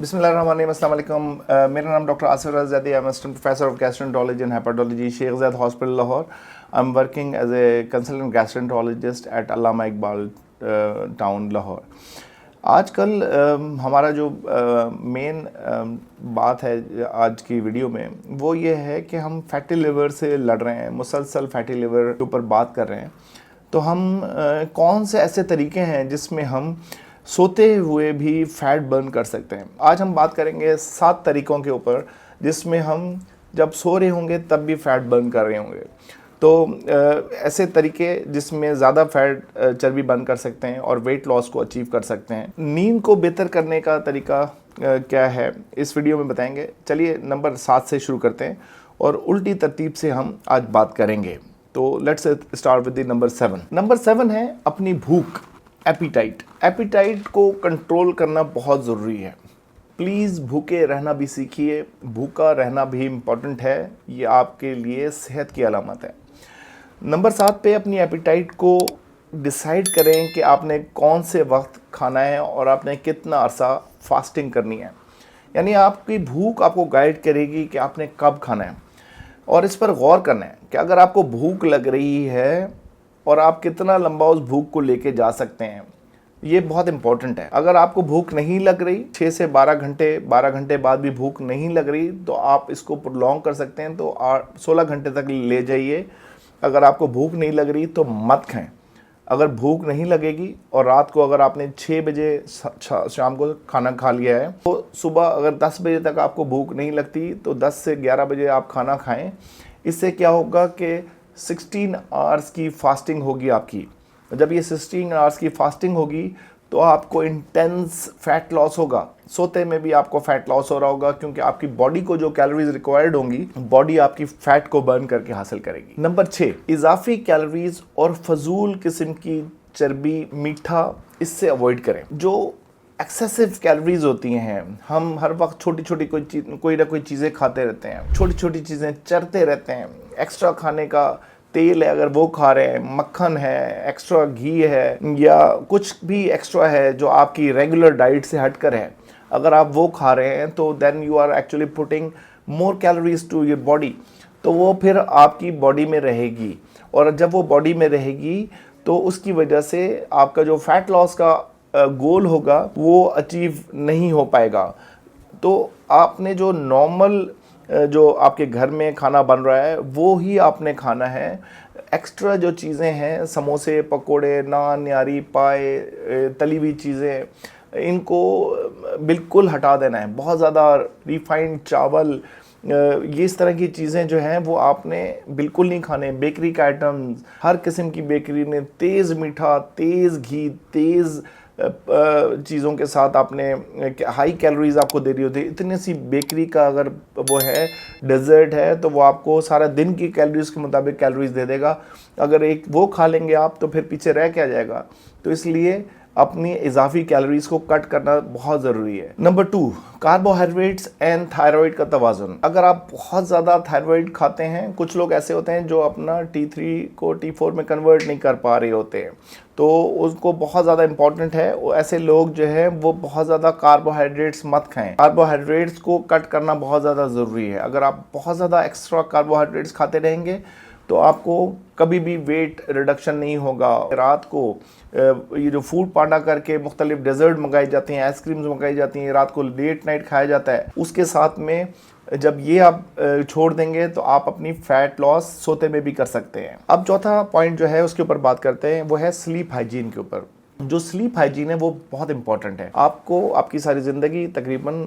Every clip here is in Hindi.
बिस्मिल्लाहिर्रहमानिर्रहीम, अस्सलाम वालेकुम। मेरा नाम doctor Asif Razadi, I am assistant professor of gastroenterology and hepatology, Sheikh Zayed hospital Lahore. I am working as a consultant gastroenterologist at Allama Iqbal town Lahore. आजकल हमारा जो मेन बात है आज की वीडियो में वो ये है कि हम फैटी लिवर से लड़ रहे हैं, मुसलसल फैटी लिवर के ऊपर बात कर रहे हैं। तो हम कौन से ऐसे तरीके हैं जिसमें हम सोते हुए भी फैट बर्न कर सकते हैं। आज हम बात करेंगे 7 तरीक़ों के ऊपर जिसमें हम जब सो रहे होंगे तब भी फैट बर्न कर रहे होंगे। तो ऐसे तरीके जिसमें ज़्यादा फैट चर्बी बर्न कर सकते हैं और वेट लॉस को अचीव कर सकते हैं। नींद को बेहतर करने का तरीका क्या है इस वीडियो में बताएंगे। चलिए नंबर 7 से शुरू करते हैं और उल्टी तरतीब से हम आज बात करेंगे। तो let's start with number 7। Number 7 है अपनी भूख, एपिटाइट। एपिटाइट को कंट्रोल करना बहुत ज़रूरी है। प्लीज़ भूखे रहना भी सीखिए, भूखा रहना भी इम्पॉर्टेंट है, ये आपके लिए सेहत की अलामत है। नंबर 7 पे अपनी एपिटाइट को डिसाइड करें कि आपने कौन से वक्त खाना है और आपने कितना अरसा फास्टिंग करनी है। यानी आपकी भूख आपको गाइड करेगी कि आपने कब खाना है और इस पर गौर करना है कि अगर आपको भूख लग रही है और आप कितना लंबा उस भूख को लेके जा सकते हैं, ये बहुत इंपॉर्टेंट है। अगर आपको भूख नहीं लग रही, 6 से 12 घंटे बाद भी भूख नहीं लग रही, तो आप इसको प्रोलॉन्ग कर सकते हैं, तो 16 घंटे तक ले जाइए। अगर आपको भूख नहीं लग रही तो मत खाएं। अगर भूख नहीं लगेगी और रात को अगर आपने 6 बजे शाम को खाना खा लिया है तो सुबह अगर 10 बजे तक आपको भूख नहीं लगती तो 10 से 11 बजे आप खाना खाएं। इससे क्या होगा कि 16 आवर्स की फास्टिंग होगी आपकी। जब ये 16 आवर्स की फास्टिंग होगी तो आपको इंटेंस फैट लॉस होगा। सोते में भी आपको फैट लॉस हो रहा होगा क्योंकि आपकी बॉडी को जो कैलोरीज रिक्वायर्ड होंगी, बॉडी आपकी फैट को बर्न करके हासिल करेगी। नंबर 6, इजाफी कैलोरीज और फजूल किस्म की चर्बी, मीठा, इससे अवॉइड करें। जो एक्सेसिव कैलोरीज होती हैं, हम हर वक्त छोटी छोटी कोई ना कोई चीज़ें खाते रहते हैं, छोटी छोटी चीज़ें चरते रहते हैं। एक्स्ट्रा खाने का तेल है अगर वो खा रहे हैं, मक्खन है, एक्स्ट्रा घी है या कुछ भी एक्स्ट्रा है जो आपकी रेगुलर डाइट से हटकर है, अगर आप वो खा रहे हैं तो then you are actually putting more calories to your body. तो वो फिर आपकी बॉडी में रहेगी और जब वो बॉडी में रहेगी तो उसकी वजह से आपका जो फैट लॉस का गोल होगा वो अचीव नहीं हो पाएगा। तो आपने जो नॉर्मल जो आपके घर में खाना बन रहा है वो ही आपने खाना है। एक्स्ट्रा जो चीज़ें हैं, समोसे, पकोड़े, नान, न्यारी, पाए, तली हुई चीज़ें, इनको बिल्कुल हटा देना है। बहुत ज़्यादा रिफाइंड चावल, ये इस तरह की चीज़ें जो हैं वो आपने बिल्कुल नहीं खाने। बेकरी का आइटम्स, हर किस्म की बेकरी में तेज़ मीठा, तेज़ घी, तेज़ चीज़ों के साथ आपने हाई कैलोरीज आपको दे रही होती है। इतनी सी बेकरी का अगर वो है, डेजर्ट है, तो वो आपको सारा दिन की कैलोरीज के मुताबिक कैलोरीज दे देगा। अगर एक वो खा लेंगे आप तो फिर पीछे रह क्या जाएगा। तो इसलिए अपनी इजाफी कैलोरीज को कट करना बहुत ज़रूरी है। नंबर 2, कार्बोहाइड्रेट्स एंड थायराइड का तवाज़ुन। अगर आप बहुत ज़्यादा थायराइड खाते हैं, कुछ लोग ऐसे होते हैं जो अपना T3 को T4 में कन्वर्ट नहीं कर पा रहे होते हैं, तो उसको बहुत ज़्यादा इंपॉर्टेंट है। ऐसे लोग जो है वो बहुत ज़्यादा कार्बोहाइड्रेट्स मत खाएं। कार्बोहाइड्रेट्स को कट करना बहुत ज़्यादा ज़रूरी है। अगर आप बहुत ज़्यादा एक्स्ट्रा कार्बोहाइड्रेट्स खाते रहेंगे तो आपको कभी भी वेट रिडक्शन नहीं होगा। रात को ये जो फूड पांडा करके मुख्तलिफ डेजर्ट मंगाई जाती हैं, आइसक्रीम्स मंगाई जाती हैं, रात को लेट नाइट खाया जाता है, उसके साथ में जब ये आप छोड़ देंगे तो आप अपनी फैट लॉस सोते में भी कर सकते हैं। अब चौथा पॉइंट जो है उसके ऊपर बात करते हैं, वो है स्लीप हाइजीन के ऊपर। जो स्लीप हाइजीन है वो बहुत इंपॉर्टेंट है। आपको आपकी सारी ज़िंदगी तकरीबन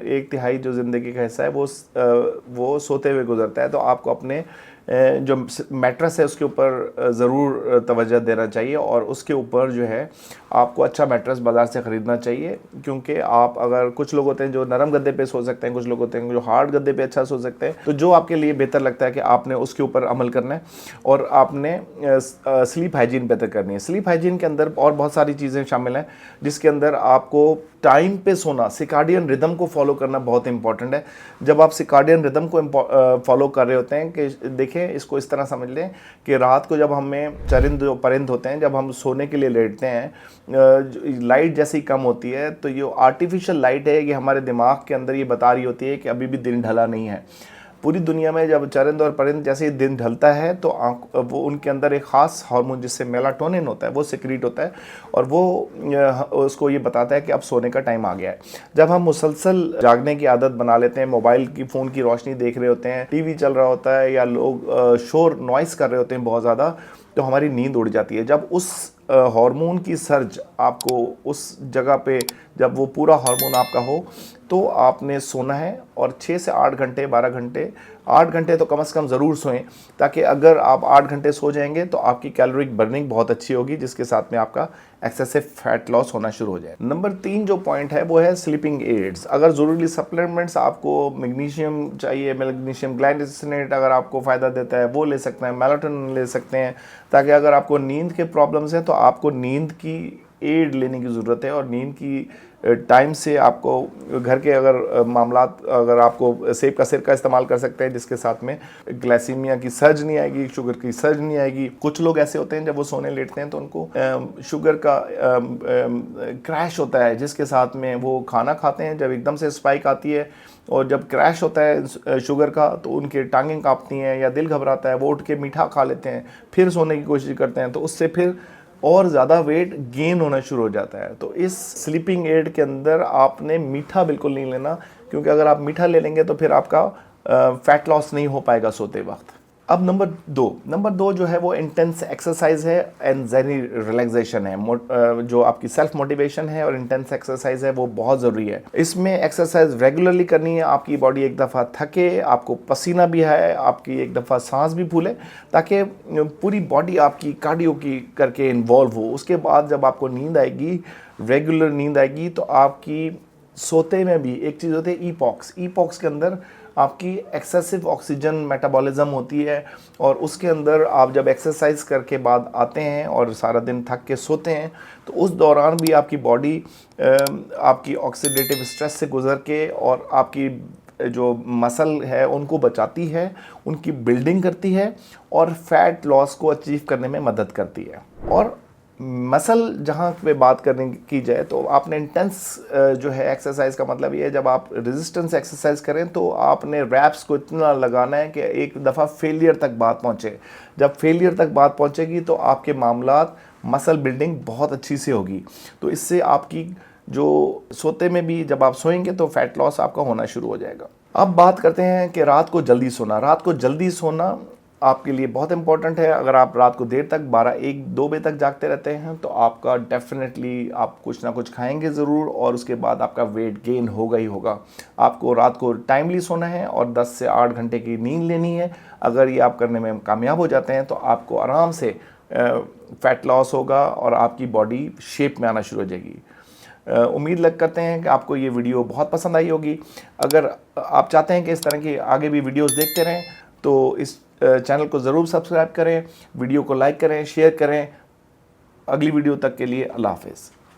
1/3 जो ज़िंदगी का हिस्सा है वो सोते हुए गुजरता है। तो आपको अपने जो मैट्रेस है उसके ऊपर ज़रूर तवज्जो देना चाहिए और उसके ऊपर जो है आपको अच्छा मैट्रेस बाज़ार से ख़रीदना चाहिए। क्योंकि आप अगर, कुछ लोग होते हैं जो नरम गद्दे पे सो सकते हैं, कुछ लोग होते हैं जो हार्ड गद्दे पे अच्छा सो सकते हैं। तो जो आपके लिए बेहतर लगता है कि आपने उसके ऊपर अमल करना है और आपने स्लीप हाइजीन बेहतर करनी है। स्लीप हाइजीन के अंदर और बहुत सारी चीज़ें शामिल हैं जिसके अंदर आपको टाइम पे सोना, सिकार्डियन रिदम को फॉलो करना बहुत इंपॉर्टेंट है। जब आप सिकार्डियन रिदम को फॉलो कर रहे होते हैं, कि देखें इसको इस तरह समझ लें कि रात को जब हमें चरिंद जो परिंद होते हैं, जब हम सोने के लिए लेटते हैं, लाइट जैसे ही कम होती है तो ये आर्टिफिशियल लाइट है, ये हमारे दिमाग के अंदर ये बता रही होती है कि अभी भी दिन ढला नहीं है। पूरी दुनिया में जब चरिंद और परिंद जैसे ही दिन ढलता है तो वो उनके अंदर एक ख़ास हार्मोन जिससे मेलाटोनिन होता है वो सिक्रीट होता है, और वो उसको ये बताता है कि अब सोने का टाइम आ गया है। जब हम मुसलसल जागने की आदत बना लेते हैं, मोबाइल की फ़ोन की रोशनी देख रहे होते हैं, टीवी चल रहा होता है, या लोग शोर नॉइस कर रहे होते हैं बहुत ज़्यादा, तो हमारी नींद उड़ जाती है। जब उस हार्मोन की सर्ज आपको उस जगह पे, जब वो पूरा हार्मोन आपका हो, तो आपने सोना है, और 6 से 8 घंटे 12 घंटे 8 घंटे तो कम से कम ज़रूर सोएं, ताकि अगर आप 8 घंटे सो जाएंगे तो आपकी कैलोरिक बर्निंग बहुत अच्छी होगी, जिसके साथ में आपका एक्सेसिव फैट लॉस होना शुरू हो जाए। नंबर 3 जो पॉइंट है वो है स्लीपिंग एड्स। अगर ज़रूरी सप्लीमेंट्स आपको मैग्नीशियम चाहिए, मैग्नीशियम ग्लाइसिनेट अगर आपको फ़ायदा देता है वो ले सकते हैं, मेलाटोनिन ले सकते हैं, ताकि अगर आपको नींद के प्रॉब्लम्स हैं तो आपको नींद की एड लेने की ज़रूरत है, और नींद की टाइम से आपको घर के अगर मामलात, अगर आपको सेब का सिरका इस्तेमाल कर सकते हैं जिसके साथ में ग्लाइसीमिया की सर्ज नहीं आएगी, शुगर की सर्ज नहीं आएगी। कुछ लोग ऐसे होते हैं जब वो सोने लेटते हैं तो उनको शुगर का क्रैश होता है, जिसके साथ में वो खाना खाते हैं, जब एकदम से स्पाइक आती है और जब क्रैश होता है शुगर का तो उनके टांगें कांपती हैं या दिल घबराता है, वो उठ के मीठा खा लेते हैं, फिर सोने की कोशिश करते हैं, तो उससे फिर और ज़्यादा वेट गेन होना शुरू हो जाता है। तो इस स्लीपिंग एड के अंदर आपने मीठा बिल्कुल नहीं लेना, क्योंकि अगर आप मीठा ले लेंगे तो फिर आपका फैट लॉस नहीं हो पाएगा सोते वक्त। अब नंबर दो जो है वो इंटेंस एक्सरसाइज है एंड ज़ेनी रिलैक्सेशन है। जो आपकी सेल्फ मोटिवेशन है और इंटेंस एक्सरसाइज है वो बहुत ज़रूरी है। इसमें एक्सरसाइज रेगुलरली करनी है, आपकी बॉडी एक दफ़ा थके, आपको पसीना भी आए, आपकी एक दफ़ा सांस भी फूले, ताकि पूरी बॉडी आपकी कार्डियो की करके इन्वॉल्व हो। उसके बाद जब आपको नींद आएगी, रेगुलर नींद आएगी, तो आपकी सोते में भी एक चीज़ होती है ईपॉक्स के अंदर आपकी एक्सेसिव ऑक्सीजन मेटाबॉलिज्म होती है, और उसके अंदर आप जब एक्सरसाइज करके बाद आते हैं और सारा दिन थक के सोते हैं तो उस दौरान भी आपकी बॉडी आपकी ऑक्सीडेटिव स्ट्रेस से गुजर के और आपकी जो मसल है उनको बचाती है, उनकी बिल्डिंग करती है और फैट लॉस को अचीव करने में मदद करती है। और मसल जहाँ पे बात करने की जाए तो आपने इंटेंस जो है एक्सरसाइज का मतलब ये है, जब आप रेजिस्टेंस एक्सरसाइज करें तो आपने रैप्स को इतना लगाना है कि एक दफ़ा फेलियर तक बात पहुँचे। जब फेलियर तक बात पहुँचेगी तो आपके मामलात मसल बिल्डिंग बहुत अच्छी से होगी, तो इससे आपकी जो सोते में भी जब आप सोएंगे तो फैट लॉस आपका होना शुरू हो जाएगा। अब बात करते हैं कि रात को जल्दी सोना। रात को जल्दी सोना आपके लिए बहुत इंपॉर्टेंट है। अगर आप रात को देर तक 12, 1, 2 बजे तक जागते रहते हैं तो आपका डेफिनेटली आप कुछ ना कुछ खाएंगे ज़रूर, और उसके बाद आपका वेट गेन होगा ही होगा। आपको रात को टाइमली सोना है और 10 से 8 घंटे की नींद लेनी है। अगर ये आप करने में कामयाब हो जाते हैं तो आपको आराम से फैट लॉस होगा और आपकी बॉडी शेप में आना शुरू हो जाएगी। उम्मीद करते हैं कि आपको ये वीडियो बहुत पसंद आई होगी। अगर आप चाहते हैं कि इस तरह की आगे भी वीडियोस देखते रहें तो इस चैनल को ज़रूर सब्सक्राइब करें, वीडियो को लाइक करें, शेयर करें। अगली वीडियो तक के लिए अल्लाह हाफ़िज़।